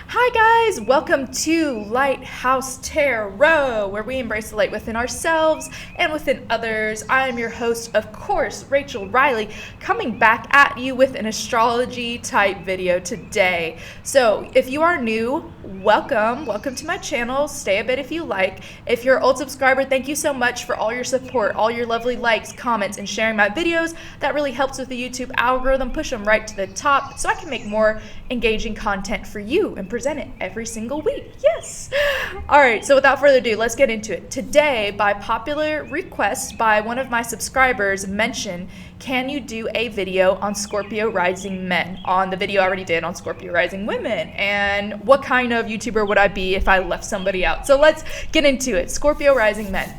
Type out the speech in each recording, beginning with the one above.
Hi guys, welcome to Lighthouse Tarot, where we embrace the light within ourselves and within others. I am your host, of course, Rachel Riley, coming back at you with an astrology type video today. So if you are new, welcome to my channel. Stay a bit if you like. If you're an old subscriber, thank you so much for all your support, all your lovely likes, comments, and sharing my videos. That really helps with the YouTube algorithm. Push them right to the top so I can make more engaging content for you and present it every single week. Yes. All right, so without further ado, let's get into it. Today, by popular request by one of my subscribers, mentioned, can you do a video on Scorpio Rising Men? On the video I already did on Scorpio Rising Women. And what kind of YouTuber would I be if I left somebody out? So let's get into it. Scorpio Rising Men.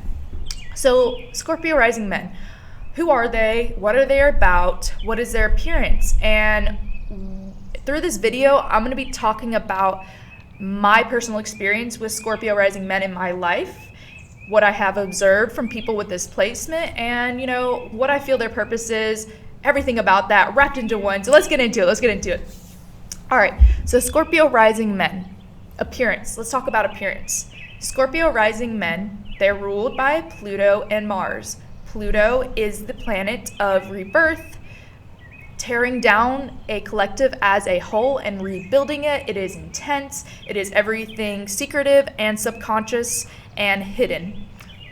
So Scorpio Rising Men, who are they? What are they about? What is their appearance? And through this video, I'm going to be talking about my personal experience with Scorpio Rising Men in my life, what I have observed from people with this placement, and, what I feel their purpose is, everything about that wrapped into one. So let's get into it. All right, so Scorpio Rising Men, appearance. Let's talk about appearance. Scorpio Rising Men, they're ruled by Pluto and Mars. Pluto is the planet of rebirth, tearing down a collective as a whole and rebuilding it. It is intense. It is everything secretive and subconscious and hidden.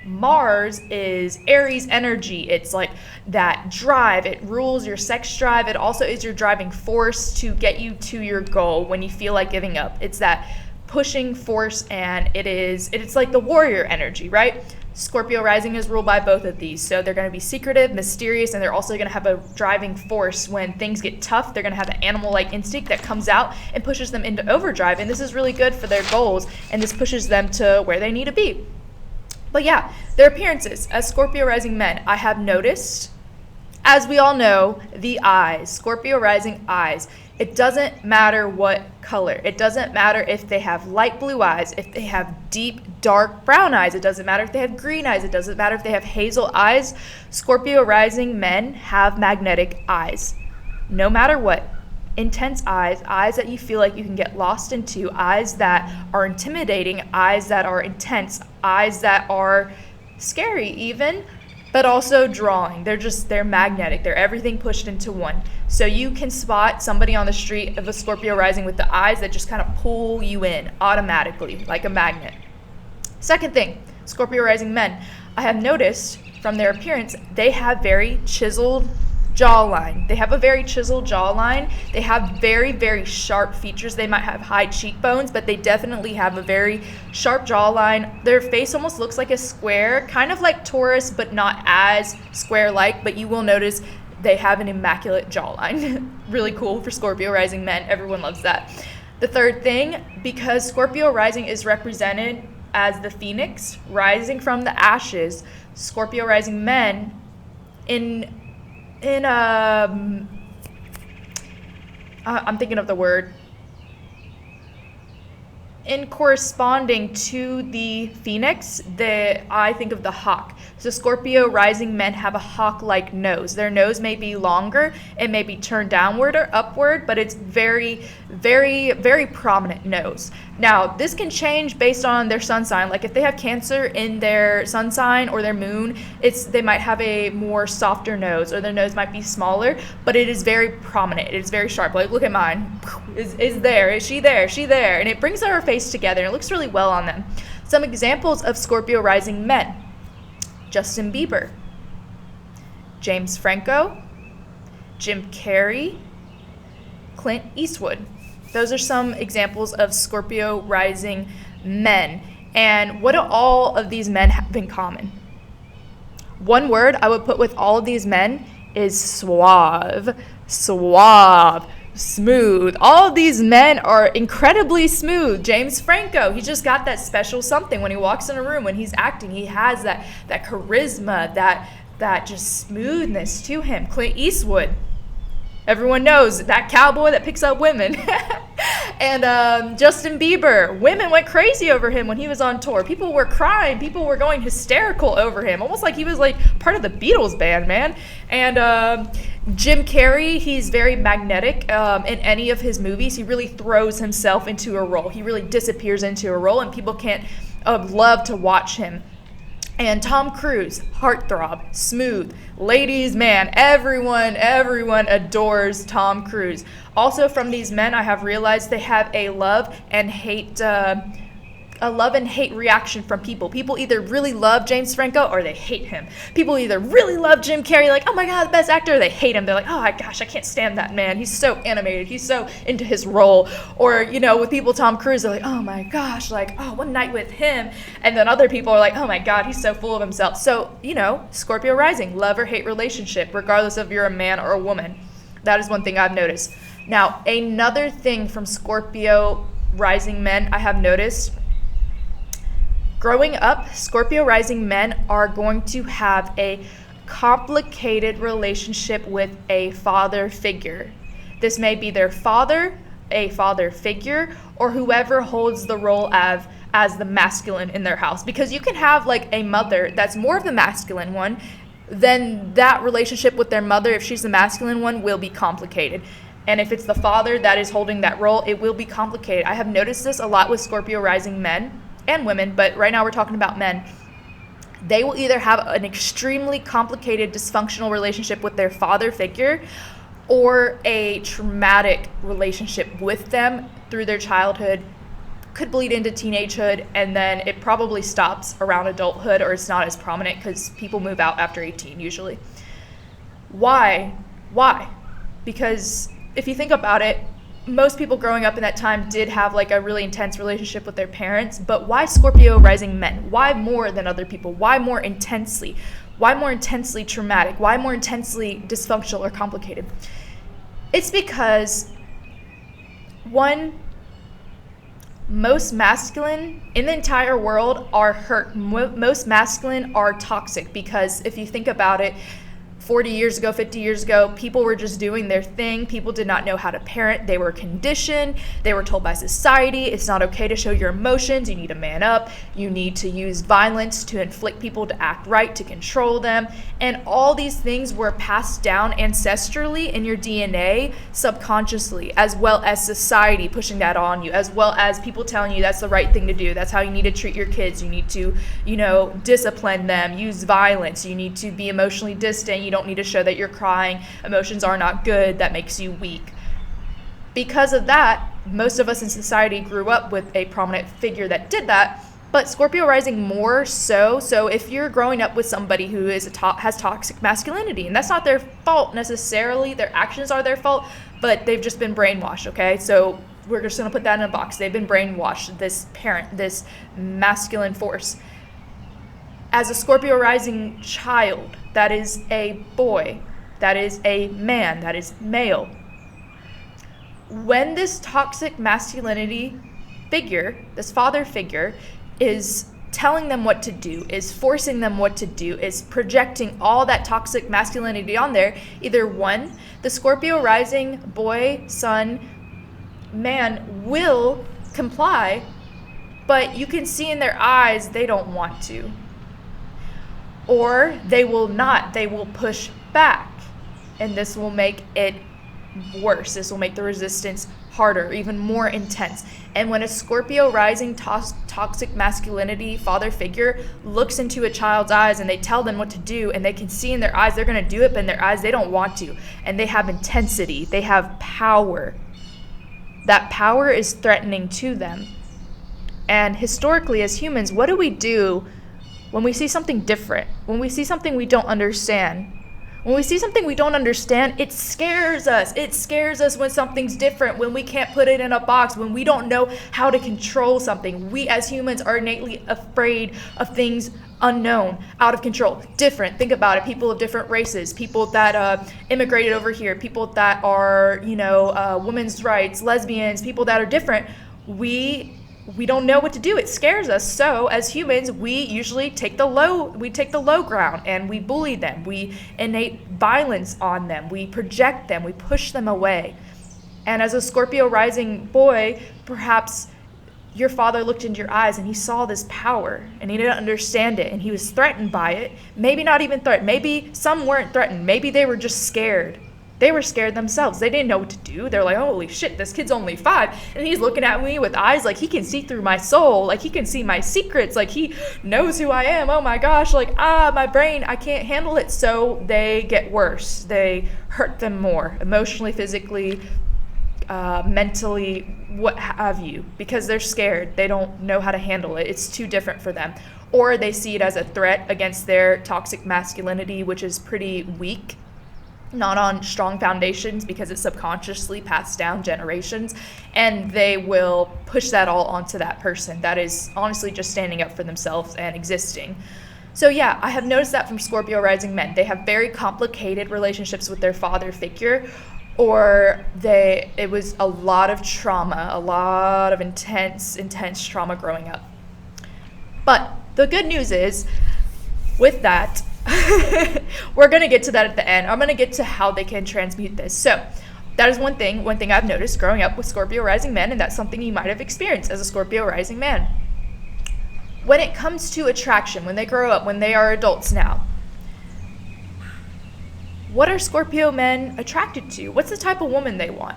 Mars is Aries energy. It's like that drive. It rules your sex drive. It also is your driving force to get you to your goal when you feel like giving up. It's that pushing force, and it's like the warrior energy, right? Scorpio rising is ruled by both of these. So they're going to be secretive, mysterious, and they're also going to have a driving force. When things get tough, they're going to have an animal-like instinct that comes out and pushes them into overdrive. And this is really good for their goals, and this pushes them to where they need to be. But yeah, their appearances as Scorpio rising men, I have noticed, as we all know, the eyes, Scorpio rising eyes. It doesn't matter what color. It doesn't matter if they have light blue eyes, if they have deep, dark brown eyes. It doesn't matter if they have green eyes. It doesn't matter if they have hazel eyes. Scorpio rising men have magnetic eyes. No matter what. Intense eyes, eyes that you feel like you can get lost into, eyes that are intimidating, eyes that are intense, eyes that are scary even, but also drawing. They're magnetic. They're everything pushed into one. So you can spot somebody on the street of a Scorpio rising with the eyes that just kind of pull you in automatically like a magnet. Second thing, Scorpio rising men, I have noticed from their appearance, they have very chiseled jawline. They have a very chiseled jawline. They have very, very sharp features. They might have high cheekbones, but they definitely have a very sharp jawline. Their face almost looks like a square, kind of like Taurus, but not as square-like, but you will notice they have an immaculate jawline. Really cool for Scorpio rising men. Everyone loves that. The third thing, because Scorpio rising is represented as the phoenix rising from the ashes, Scorpio rising men I'm thinking of the word. In corresponding to the phoenix, I think of the hawk. So Scorpio rising men have a hawk-like nose. Their nose may be longer, it may be turned downward or upward, but it's very, very, very prominent nose. Now, this can change based on their sun sign. Like if they have Cancer in their sun sign or their moon, they might have a more softer nose, or their nose might be smaller, but it is very prominent. It is very sharp. Like look at mine. Is there? Is she there? Is she there? And it brings our face together. It looks really well on them. Some examples of Scorpio rising men: Justin Bieber, James Franco, Jim Carrey, Clint Eastwood. Those are some examples of Scorpio rising men. And what do all of these men have in common? One word I would put with all of these men is suave. Suave. Smooth. All of these men are incredibly smooth. James Franco, he just got that special something when he walks in a room, when he's acting. He has that charisma, that just smoothness to him. Clint Eastwood, Everyone knows that cowboy that picks up women. And Justin Bieber, women went crazy over him when he was on tour. People were crying. People were going hysterical over him, almost like he was like part of the Beatles band, man. And Jim Carrey, he's very magnetic in any of his movies. He really throws himself into a role. He really disappears into a role, and people can't love to watch him. And Tom Cruise, heartthrob, smooth, ladies' man, everyone adores Tom Cruise. Also from these men, I have realized they have a love and hate reaction from people. People either really love James Franco or they hate him. People either really love Jim Carrey, like, oh my God, the best actor, or they hate him. They're like, oh my gosh, I can't stand that man. He's so animated. He's so into his role. Or, you know, with people, Tom Cruise, they're like, oh my gosh, like, oh, one night with him. And then other people are like, oh my God, he's so full of himself. So, you know, Scorpio rising, love or hate relationship, regardless of you're a man or a woman. That is one thing I've noticed. Now, another thing from Scorpio rising men I have noticed, growing up, Scorpio rising men are going to have a complicated relationship with a father figure. This may be their father, a father figure, or whoever holds the role as the masculine in their house. Because you can have like a mother that's more of the masculine one, then that relationship with their mother, if she's the masculine one, will be complicated. And if it's the father that is holding that role, it will be complicated. I have noticed this a lot with Scorpio rising men and women, but right now we're talking about men. They will either have an extremely complicated, dysfunctional relationship with their father figure or a traumatic relationship with them through their childhood, could bleed into teenagehood, and then it probably stops around adulthood, or it's not as prominent because people move out after 18 usually. Why? Because if you think about it, most people growing up in that time did have like a really intense relationship with their parents, but why Scorpio rising men? Why more than other people? Why more intensely? Why more intensely traumatic? Why more intensely dysfunctional or complicated? It's because, one, most masculine in the entire world are hurt. Most masculine are toxic, because if you think about it, 40 years ago, 50 years ago, people were just doing their thing. People did not know how to parent. They were conditioned. They were told by society, it's not okay to show your emotions. You need to man up. You need to use violence to inflict people to act right, to control them. And all these things were passed down ancestrally in your DNA, subconsciously, as well as society pushing that on you, as well as people telling you that's the right thing to do. That's how you need to treat your kids. You need to, discipline them, use violence. You need to be emotionally distant. You don't need to show that you're crying. Emotions are not good. That makes you weak. Because of that, most of us in society grew up with a prominent figure that did that, but Scorpio rising more so. So if you're growing up with somebody who has toxic masculinity, and that's not their fault necessarily, their actions are their fault, but they've just been brainwashed, okay? So we're just going to put that in a box. They've been brainwashed, this parent, this masculine force. As a Scorpio rising child, that is a boy, that is a man, that is male. When this toxic masculinity figure, this father figure, is telling them what to do, is forcing them what to do, is projecting all that toxic masculinity on there, either one, the Scorpio rising boy, son, man will comply, but you can see in their eyes they don't want to. Or they will not, they will push back. And this will make it worse. This will make the resistance harder, even more intense. And when a Scorpio rising toxic masculinity father figure looks into a child's eyes and they tell them what to do, and they can see in their eyes they're going to do it, but in their eyes they don't want to. And they have intensity, they have power. That power is threatening to them. And historically, as humans, what do we do when we see something different? When we see something we don't understand? When we see something we don't understand, it scares us. It scares us when something's different, when we can't put it in a box, when we don't know how to control something. We as humans are innately afraid of things unknown, out of control, different. Think about it. People of different races, people that immigrated over here, people that are, women's rights, lesbians, people that are different. We we don't know what to do. It scares us. So as humans, we usually take the low ground and we bully them. We innate violence on them. We project them. We push them away. And as a Scorpio rising boy, perhaps your father looked into your eyes and he saw this power and he didn't understand it and he was threatened by it. Maybe not even threatened. Maybe some weren't threatened. Maybe they were just scared. They were scared themselves. They didn't know what to do. They're like, holy shit, this kid's only 5. And he's looking at me with eyes like he can see through my soul. Like he can see my secrets. Like he knows who I am. Oh my gosh. Like, my brain, I can't handle it. So they get worse. They hurt them more emotionally, physically, mentally, what have you, because they're scared. They don't know how to handle it. It's too different for them. Or they see it as a threat against their toxic masculinity, which is pretty weak, not on strong foundations because it's subconsciously passed down generations, and they will push that all onto that person that is honestly just standing up for themselves and existing. So yeah, I have noticed that from Scorpio rising men. They have very complicated relationships with their father figure, or it was a lot of trauma, a lot of intense trauma growing up. But the good news is, with that, we're going to get to that at the end. I'm going to get to how they can transmute this. So that is one thing I've noticed growing up with Scorpio rising men, and that's something you might have experienced as a Scorpio rising man. When it comes to attraction, when they grow up, when they are adults now, what are Scorpio men attracted to? What's the type of woman they want?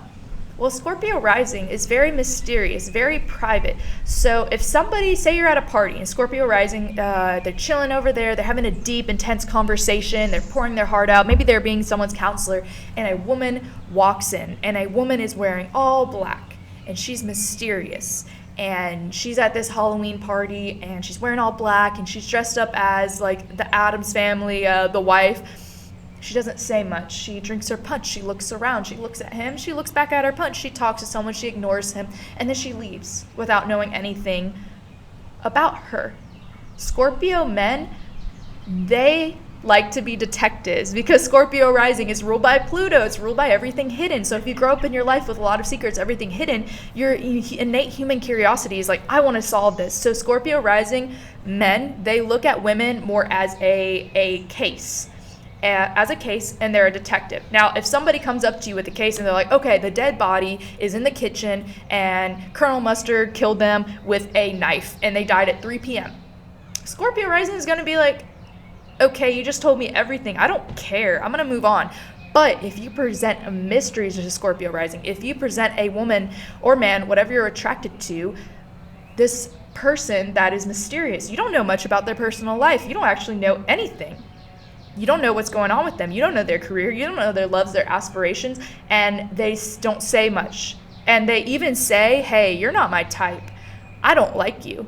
Well, Scorpio rising is very mysterious, very private. So if somebody, say you're at a party and Scorpio rising, they're chilling over there, they're having a deep, intense conversation, they're pouring their heart out, maybe they're being someone's counselor, and a woman walks in, and a woman is wearing all black, and she's mysterious. And she's at this Halloween party, and she's wearing all black, and she's dressed up as like the Addams family, the wife. She doesn't say much. She drinks her punch. She looks around. She looks at him. She looks back at her punch. She talks to someone. She ignores him. And then she leaves without knowing anything about her. Scorpio men, they like to be detectives because Scorpio rising is ruled by Pluto. It's ruled by everything hidden. So if you grow up in your life with a lot of secrets, everything hidden, your innate human curiosity is like, I want to solve this. So Scorpio rising men, they look at women more as a case. And they're a detective. Now, if somebody comes up to you with a case and they're like, okay, the dead body is in the kitchen and Colonel Mustard killed them with a knife and they died at 3 p.m. Scorpio rising is going to be like, okay, you just told me everything. I don't care. I'm going to move on. But if you present a mystery to Scorpio rising, if you present a woman or man, whatever you're attracted to, this person that is mysterious, you don't know much about their personal life. You don't actually know anything. You don't know what's going on with them. You don't know their career. You don't know their loves, their aspirations, and they don't say much. And they even say, hey, you're not my type. I don't like you.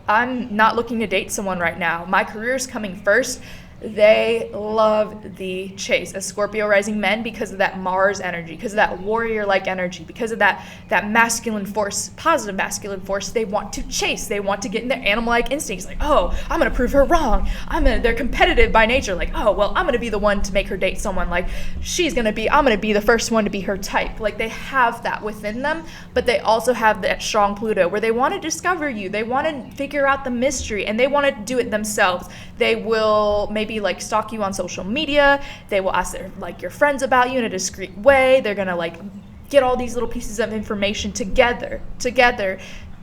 I'm not looking to date someone right now. My career is coming first. They love the chase as Scorpio rising men because of that Mars energy, because of that warrior-like energy, because of that masculine force, positive masculine force. They want to chase. They want to get in their animal-like instincts. Like, oh, I'm going to prove her wrong. They're competitive by nature. Like, oh, well, I'm going to be the one to make her date someone. Like, I'm going to be the first one to be her type. Like, they have that within them, but they also have that strong Pluto where they want to discover you. They want to figure out the mystery, and they want to do it themselves. They will maybe like stalk you on social media. They will ask your friends about you in a discreet way. They're gonna get all these little pieces of information together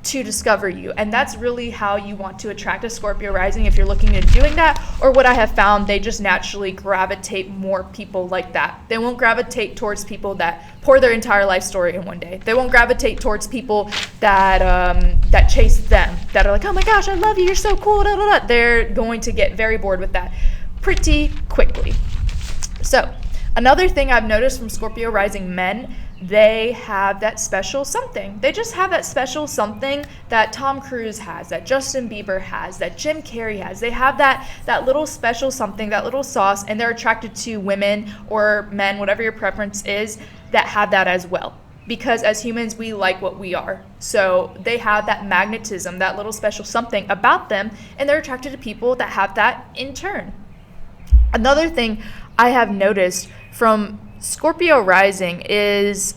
to discover you. And that's really how you want to attract a Scorpio rising if you're looking at doing that. Or what I have found, they just naturally gravitate more people like that. They won't gravitate towards people that pour their entire life story in one day. They won't gravitate towards people that chase them, that are like, oh my gosh, I love you, you're so cool, da, da, da. They're going to get very bored with that pretty quickly. So another thing I've noticed from Scorpio rising men, they have that special something. They just have that special something that Tom Cruise has, that Justin Bieber has, that Jim Carrey has. They have that little special something, that little sauce, and they're attracted to women or men, whatever your preference is, that have that as well. Because as humans, we like what we are. So they have that magnetism, that little special something about them, and they're attracted to people that have that in turn. Another thing I have noticed from Scorpio rising is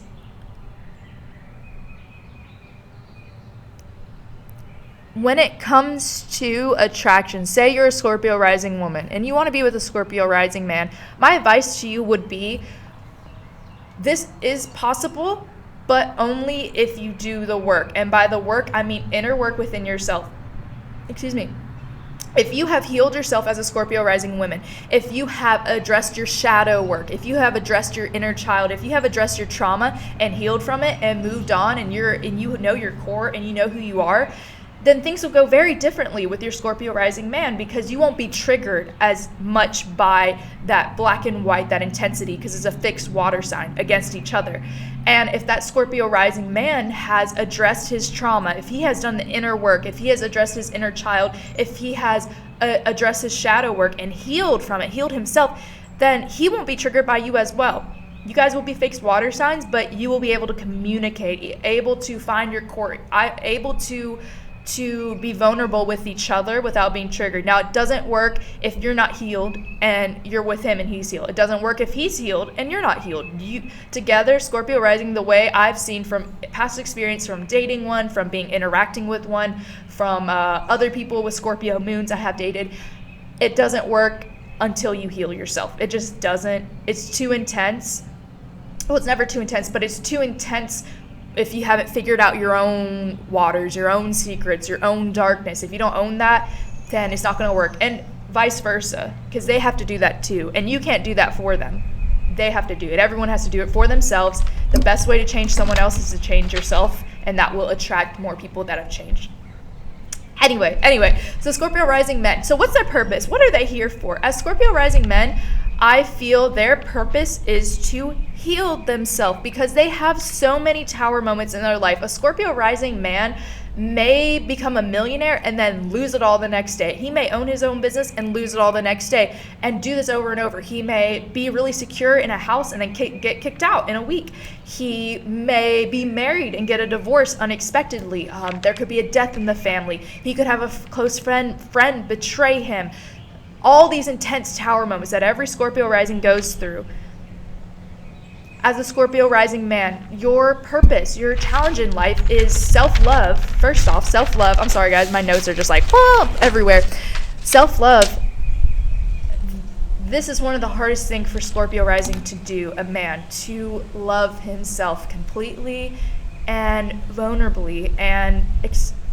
when it comes to attraction, say you're a Scorpio rising woman and you want to be with a Scorpio rising man, my advice to you would be, this is possible, but only if you do the work. And by the work, I mean inner work within yourself. If you have healed yourself as a Scorpio rising woman, if you have addressed your shadow work, if you have addressed your inner child, if you have addressed your trauma and healed from it and moved on, and you know your core and you know who you are, then things will go very differently with your Scorpio rising man, because you won't be triggered as much by that black and white, that intensity, because it's a fixed water sign against each other. And if that Scorpio rising man has addressed his trauma, if he has done the inner work, if he has addressed his inner child, if he has addressed his shadow work and healed from it, healed himself, then he won't be triggered by you as well. You guys will be fixed water signs, but you will be able to communicate, able to find your core, able to be vulnerable with each other without being triggered. Now, it doesn't work if you're not healed and you're with him and he's healed. It doesn't work if he's healed and you're not healed. You together, Scorpio rising, the way I've seen from past experience, from dating one, from interacting with one, from other people with Scorpio moons I have dated, it doesn't work until you heal yourself. It just doesn't. It's too intense. Well, it's never too intense, but it's too intense if you haven't figured out your own waters, your own secrets, your own darkness. If you don't own that, then it's not going to work. And vice versa, because they have to do that too. And you can't do that for them. They have to do it. Everyone has to do it for themselves. The best way to change someone else is to change yourself, and that will attract more people that have changed. Anyway, so Scorpio rising men. So what's their purpose? What are they here for? As Scorpio rising men, I feel their purpose is to heal themselves, because they have so many tower moments in their life. A Scorpio rising man may become a millionaire and then lose it all the next day. He may own his own business and lose it all the next day, and do this over and over. He may be really secure in a house and then get kicked out in a week. He may be married and get a divorce unexpectedly. There could be a death in the family. He could have a close friend betray him. All these intense tower moments that every Scorpio rising goes through. As a Scorpio rising man, your purpose, your challenge in life is self-love. First off, self-love. I'm sorry, guys. My notes are just like everywhere. Self-love. This is one of the hardest things for Scorpio rising to do, a man, to love himself completely and vulnerably and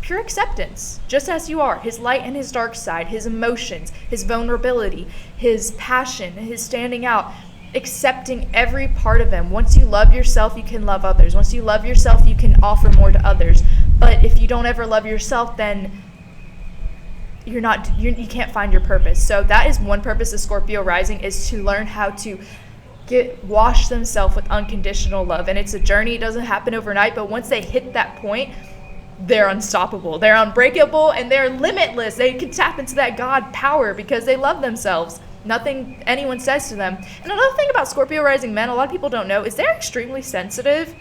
pure acceptance, just as you are. His light and his dark side, his emotions, his vulnerability, his passion, his standing out. Accepting every part of them. Once you love yourself, you can love others. Once you love yourself, you can offer more to others. But if you don't ever love yourself, then you can't find your purpose. So that is one purpose of Scorpio rising, is to learn how to wash themselves with unconditional love. And it's a journey. It doesn't happen overnight, but once they hit that point, they're unstoppable, they're unbreakable, and they're limitless. They can tap into that God power because they love themselves. Nothing anyone says to them. And another thing about Scorpio rising men, a lot of people don't know, is they're extremely sensitive.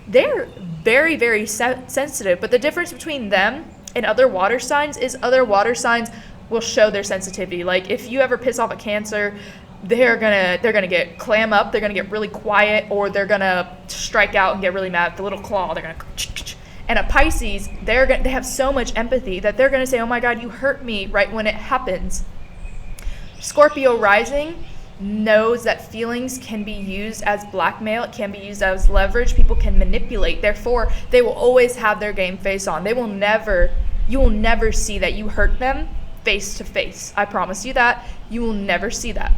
They're very, very sensitive. But the difference between them and other water signs is other water signs will show their sensitivity. Like if you ever piss off a Cancer, they're gonna get clam up. They're gonna get really quiet, or they're gonna strike out and get really mad with the little claw. They're gonna. And a Pisces, they have so much empathy that they're gonna say, "Oh my God, you hurt me," right when it happens. Scorpio rising knows that feelings can be used as blackmail. It can be used as leverage. People can manipulate. Therefore, they will always have their game face on. You will never see that you hurt them face to face. I promise you that. You will never see that.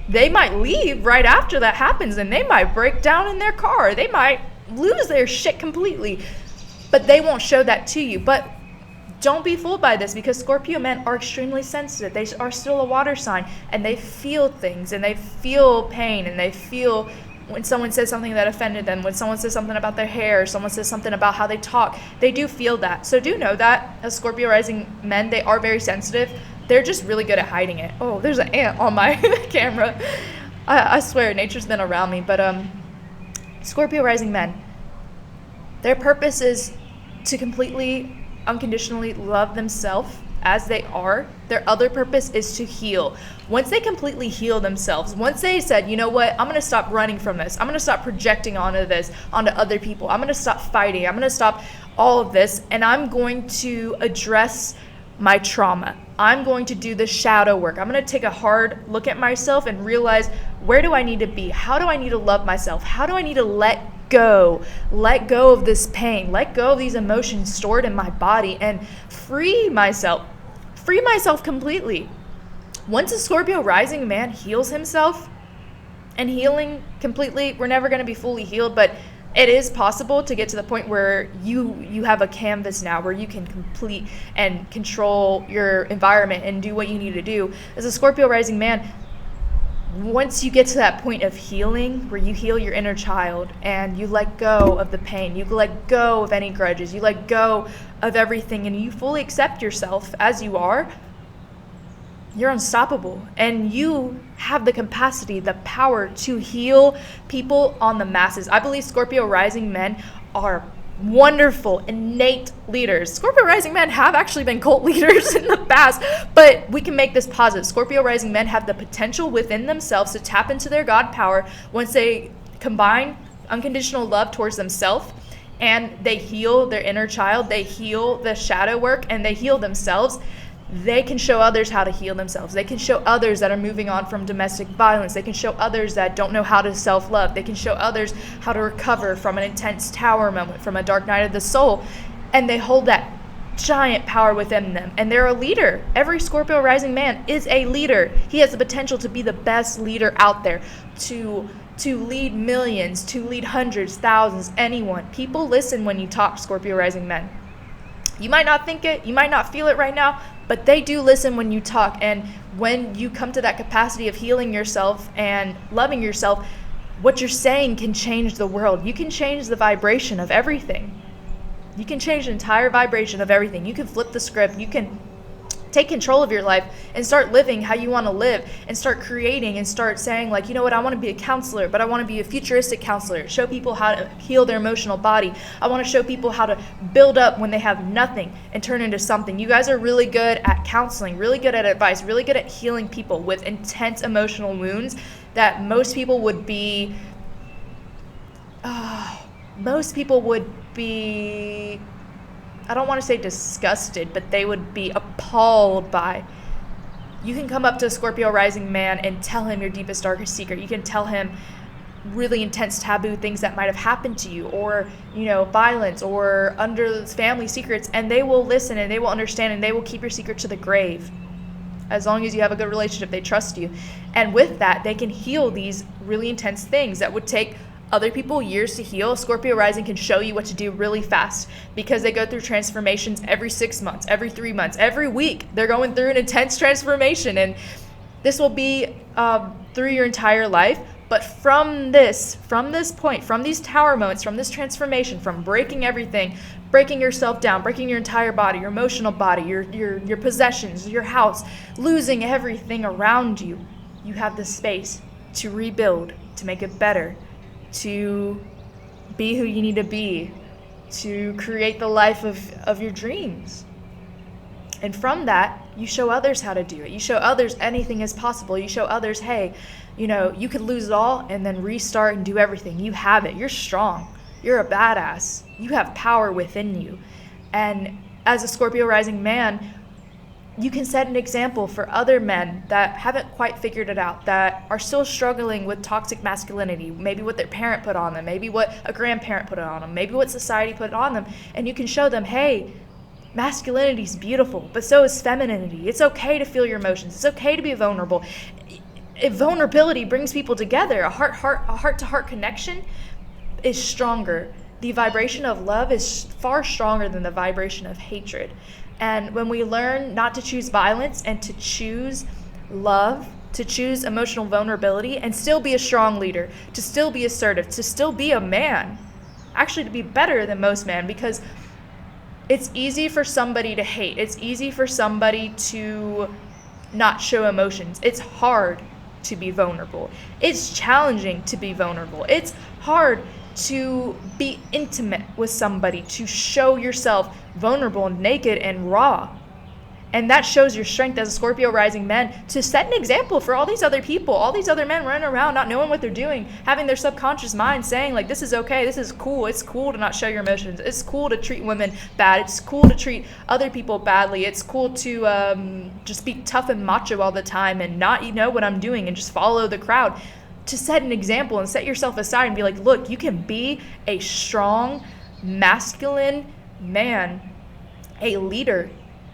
They might leave right after that happens, and they might break down in their car. They might lose their shit completely, but they won't show that to you. But don't be fooled by this, because Scorpio men are extremely sensitive. They are still a water sign, and they feel things, and they feel pain, and they feel when someone says something that offended them, when someone says something about their hair, or someone says something about how they talk. They do feel that. So do know that as Scorpio rising men, they are very sensitive. They're just really good at hiding it. Oh, there's an ant on my camera. I swear, nature's been around me. But Scorpio rising men, their purpose is to completely unconditionally love themselves as they are, their other purpose is to heal. Once they completely heal themselves, once they said, you know what, I'm going to stop running from this. I'm going to stop projecting onto this, onto other people. I'm going to stop fighting. I'm going to stop all of this, and I'm going to address my trauma. I'm going to do the shadow work. I'm going to take a hard look at myself and realize, where do I need to be? How do I need to love myself? How do I need to let go of this pain, let go of these emotions stored in my body, and free myself completely. Once a Scorpio rising man heals himself, and healing completely, we're never going to be fully healed, but it is possible to get to the point where you have a canvas now where you can complete and control your environment and do what you need to do. As a Scorpio rising man, once you get to that point of healing, where you heal your inner child and you let go of the pain, you let go of any grudges, you let go of everything, and you fully accept yourself as you are, you're unstoppable. And you have the capacity, the power to heal people on the masses. I believe Scorpio rising men are wonderful, innate leaders. Scorpio rising men have actually been cult leaders in the past, but we can make this positive. Scorpio rising men have the potential within themselves to tap into their God power once they combine unconditional love towards themselves, and they heal their inner child, they heal the shadow work, and they heal themselves. They can show others how to heal themselves. They can show others that are moving on from domestic violence. They can show others that don't know how to self-love. They can show others how to recover from an intense tower moment, from a dark night of the soul. And they hold that giant power within them. And they're a leader. Every Scorpio rising man is a leader. He has the potential to be the best leader out there, to lead millions, to lead hundreds, thousands, anyone. People listen when you talk, Scorpio rising men. You might not think it, you might not feel it right now, but they do listen when you talk. And when you come to that capacity of healing yourself and loving yourself, what you're saying can change the world. You can change the vibration of everything. You can change the entire vibration of everything. You can flip the script. You can take control of your life and start living how you want to live, and start creating and start saying, like, you know what, I want to be a counselor, but I want to be a futuristic counselor. Show people how to heal their emotional body. I want to show people how to build up when they have nothing and turn into something. You guys are really good at counseling, really good at advice, really good at healing people with intense emotional wounds that most people would be I don't want to say disgusted, but they would be appalled by. You can come up to a Scorpio rising man and tell him your deepest, darkest secret. You can tell him really intense taboo things that might have happened to you, or, you know, violence, or under family secrets, and they will listen and they will understand, and they will keep your secret to the grave. As long as you have a good relationship, they trust you. And with that, they can heal these really intense things that would take other people years to heal. Scorpio rising can show you what to do really fast, because they go through transformations every 6 months, every 3 months, every week. They're going through an intense transformation, and this will be through your entire life. But from this point, from these tower moments, from this transformation, from breaking everything, breaking yourself down, breaking your entire body, your emotional body, your possessions, your house, losing everything around you, you have the space to rebuild, to make it better, to be who you need to be, to create the life of your dreams. And from that, you show others how to do it. You show others anything is possible. You show others, hey, you know, you could lose it all and then restart and do everything. You have it. You're strong. You're a badass. You have power within you. And as a Scorpio rising man, you can set an example for other men that haven't quite figured it out, that are still struggling with toxic masculinity, maybe what their parent put on them, maybe what a grandparent put on them, maybe what society put on them. And you can show them, hey, masculinity is beautiful, but so is femininity. It's okay to feel your emotions. It's okay to be vulnerable. Vulnerability brings people together. A heart-to-heart connection is stronger. The vibration of love is far stronger than the vibration of hatred. And when we learn not to choose violence and to choose love, to choose emotional vulnerability, and still be a strong leader, to still be assertive, to still be a man, actually to be better than most men, because it's easy for somebody to hate. It's easy for somebody to not show emotions. It's hard to be vulnerable. It's challenging to be vulnerable. It's hard to be intimate with somebody, to show yourself vulnerable and naked and raw. And that shows your strength as a Scorpio rising man to set an example for all these other people, all these other men running around not knowing what they're doing, having their subconscious mind saying like, this is okay, this is cool, it's cool to not show your emotions, it's cool to treat women bad, it's cool to treat other people badly, it's cool to just be tough and macho all the time and not know what I'm doing and just follow the crowd. To set an example and set yourself aside and be like, look, you can be a strong, masculine man, a leader,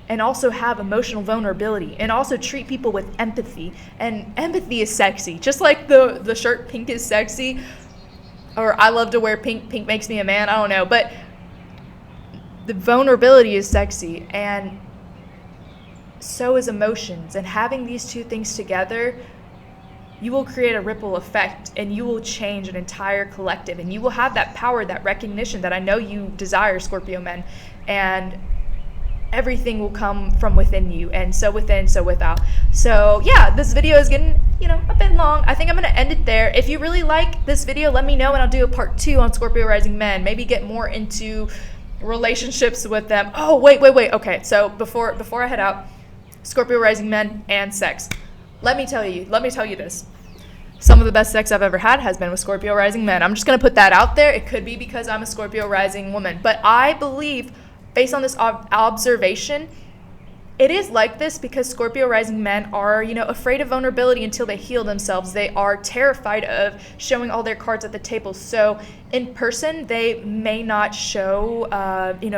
and also have emotional vulnerability, and also treat people with empathy. And empathy is sexy. Just like the shirt pink is sexy, or I love to wear pink, pink makes me a man, I don't know. But the vulnerability is sexy, and so is emotions. And having these two things together, you will create a ripple effect, and you will change an entire collective, and you will have that power, that recognition that I know you desire, Scorpio men. And everything will come from within you, and so within, so without. So yeah, this video is getting, a bit long. I think I'm going to end it there. If you really like this video, let me know, and I'll do a part 2 on Scorpio rising men. Maybe get more into relationships with them. Oh, wait. Okay, so before I head out, Scorpio rising men and sex. Let me tell you this. Some of the best sex I've ever had has been with Scorpio rising men. I'm just going to put that out there. It could be because I'm a Scorpio rising woman, but I believe, based on this observation, it is like this because Scorpio rising men are, afraid of vulnerability until they heal themselves. They are terrified of showing all their cards at the table. So in person, they may not show,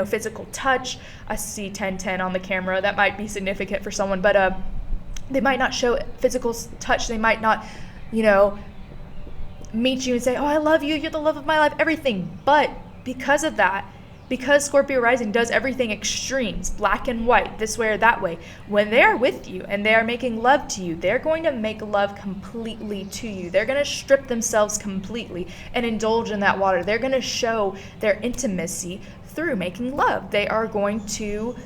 physical touch. I see 10-10 on the camera. That might be significant for someone, but they might not show physical touch. They might not, meet you and say, oh, I love you, you're the love of my life, everything. But because of that, because Scorpio rising does everything extremes, black and white, this way or that way, when they are with you and they are making love to you, they're going to make love completely to you. They're going to strip themselves completely and indulge in that water. They're going to show their intimacy through making love. They are going to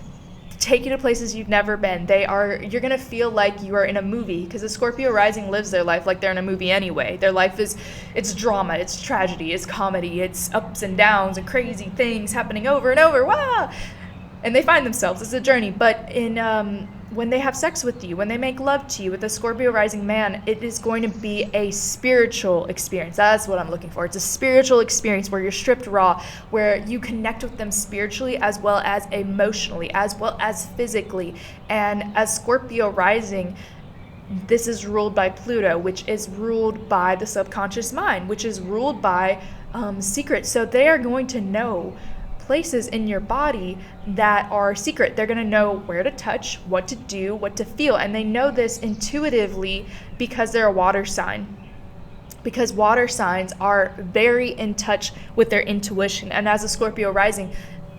take you to places you've never been. You're going to feel like you are in a movie, because the Scorpio rising lives their life like they're in a movie anyway. Their life it's drama, it's tragedy, it's comedy, it's ups and downs and crazy things happening over and over. Wow! And they find themselves. It's a journey. But when they have sex with you, when they make love to you with a Scorpio rising man, it is going to be a spiritual experience. That's what I'm looking for. It's a spiritual experience where you're stripped raw, where you connect with them spiritually as well as emotionally, as well as physically. And as Scorpio rising, this is ruled by Pluto, which is ruled by the subconscious mind, which is ruled by secrets. So they are going to know places in your body that are secret. They're going to know where to touch, what to do, what to feel. And they know this intuitively because they're a water sign. Because water signs are very in touch with their intuition. And as a Scorpio rising,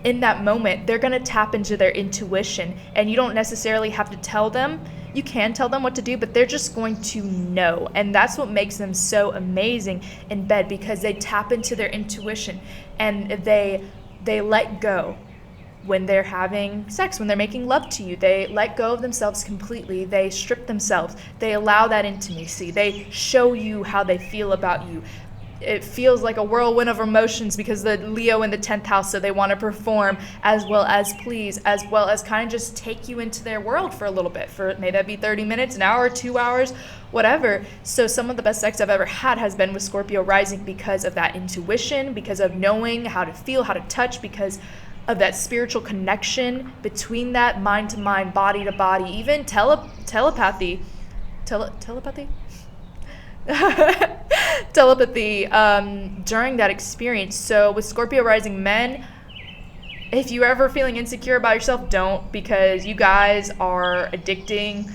in that moment, they're going to tap into their intuition. And you don't necessarily have to tell them. You can tell them what to do, but they're just going to know. And that's what makes them so amazing in bed, because they tap into their intuition and they let go when they're having sex, when they're making love to you. They let go of themselves completely. They strip themselves. They allow that intimacy. They show you how they feel about you. It feels like a whirlwind of emotions because the Leo in the 10th house, so they want to perform as well as please, as well as kind of just take you into their world for a little bit. For may that be 30 minutes, an hour, 2 hours, whatever. So some of the best sex I've ever had has been with Scorpio rising because of that intuition, because of knowing how to feel, how to touch, because of that spiritual connection between that mind to mind, body to body, even telepathy during that experience. So with Scorpio rising men, if you're ever feeling insecure about yourself, don't, because you guys are addicting.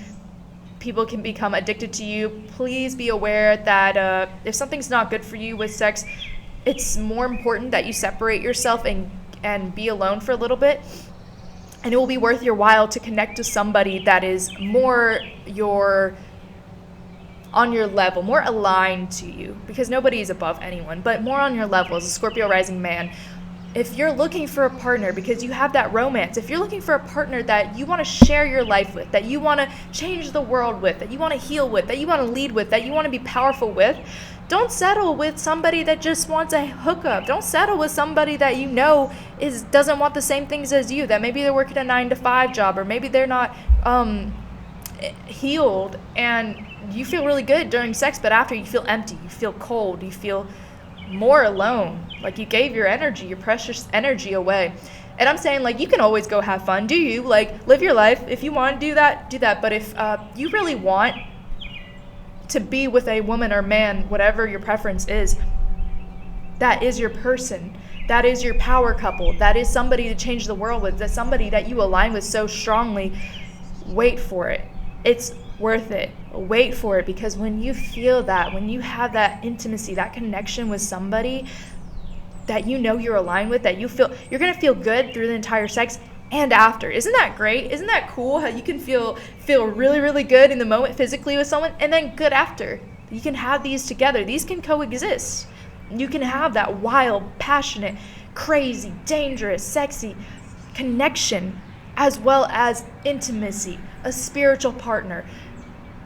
People can become addicted to you. Please be aware that if something's not good for you with sex, it's more important that you separate yourself and be alone for a little bit. And it will be worth your while to connect to somebody that is more on your level, more aligned to you, because nobody is above anyone, but more on your level as a Scorpio rising man. If you're looking for a partner because you have that romance, if you're looking for a partner that you want to share your life with, that you want to change the world with, that you want to heal with, that you want to lead with, that you want to be powerful with, Don't settle with somebody that just wants a hookup. Don't settle with somebody that you know doesn't want the same things as you, that maybe they're working a 9-to-5 job, or maybe they're not healed, and you feel really good during sex, but after you feel empty, you feel cold, you feel more alone, like you gave your energy, your precious energy away. And I'm saying, like, you can always go have fun. Do you? Like, live your life. If you want to do that, do that. But if you really want to be with a woman or man, whatever your preference is, that is your person. That is your power couple. That is somebody to change the world with. That's somebody that you align with so strongly. Wait for it. It's worth it. Wait for it, because when you feel that, when you have that intimacy, that connection with somebody that you know you're aligned with, that you feel, you're going to feel good through the entire sex and after. Isn't that great? Isn't that cool how you can feel really, really good in the moment physically with someone, and then good after? You can have these together. These can coexist. You can have that wild, passionate, crazy, dangerous, sexy connection, as well as intimacy, a spiritual partner,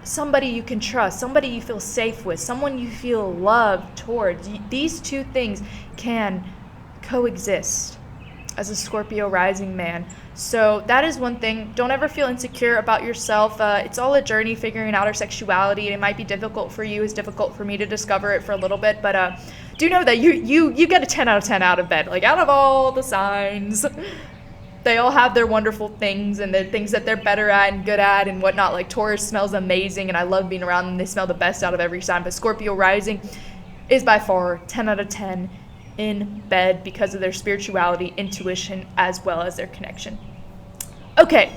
somebody you can trust, somebody you feel safe with, someone you feel loved towards. These two things can coexist as a Scorpio rising man. So that is one thing. Don't ever feel insecure about yourself. It's all a journey figuring out our sexuality. It might be difficult for you. It's difficult for me to discover it for a little bit, but do know that you get a 10 out of 10 out of bed. Like, out of all the signs, they all have their wonderful things and the things that they're better at and good at and whatnot. Like, Taurus smells amazing, and I love being around them. They smell the best out of every sign. But Scorpio rising is by far 10 out of 10 in bed because of their spirituality, intuition, as well as their connection. Okay,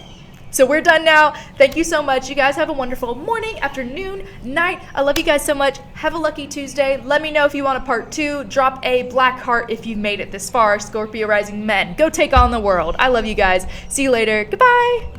so we're done now. Thank you so much. You guys have a wonderful morning, afternoon, night. I love you guys so much. Have a lucky Tuesday. Let me know if you want a part 2. Drop a black heart if you've made it this far. Scorpio rising men, go take on the world. I love you guys. See you later. Goodbye.